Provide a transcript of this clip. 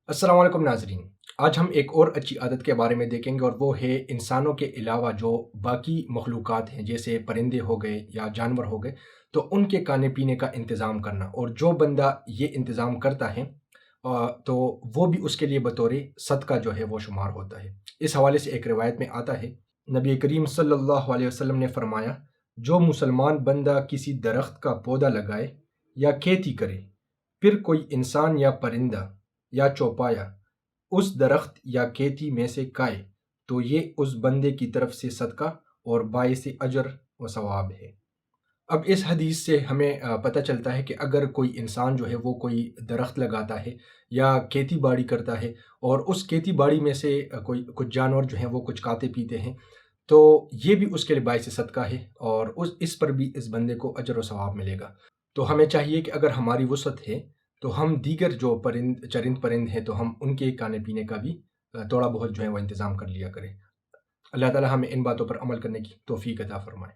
السلام علیکم ناظرین، آج ہم ایک اور اچھی عادت کے بارے میں دیکھیں گے اور وہ ہے انسانوں کے علاوہ جو باقی مخلوقات ہیں جیسے پرندے ہو گئے یا جانور ہو گئے، تو ان کے کھانے پینے کا انتظام کرنا، اور جو بندہ یہ انتظام کرتا ہے تو وہ بھی اس کے لیے بطور صدقہ جو ہے وہ شمار ہوتا ہے۔ اس حوالے سے ایک روایت میں آتا ہے، نبی کریم صلی اللہ علیہ وسلم نے فرمایا، جو مسلمان بندہ کسی درخت کا پودا لگائے یا کھیتی کرے، پھر کوئی انسان یا پرندہ یا چوپایا اس درخت یا کھیتی میں سے کھائے، تو یہ اس بندے کی طرف سے صدقہ اور باعث اجر و ثواب ہے۔ اب اس حدیث سے ہمیں پتہ چلتا ہے کہ اگر کوئی انسان جو ہے وہ کوئی درخت لگاتا ہے یا کھیتی باڑی کرتا ہے، اور اس کھیتی باڑی میں سے کوئی کچھ جانور جو ہیں وہ کچھ کھاتے پیتے ہیں، تو یہ بھی اس کے لیے باعث صدقہ ہے، اور اس پر بھی اس بندے کو اجر و ثواب ملے گا۔ تو ہمیں چاہیے کہ اگر ہماری وسعت ہے تو ہم دیگر جو چرند پرند ہیں تو ہم ان کے کھانے پینے کا بھی تھوڑا بہت جو ہے وہ انتظام کر لیا کریں۔ اللہ تعالی ہمیں ان باتوں پر عمل کرنے کی توفیق عطا فرمائے۔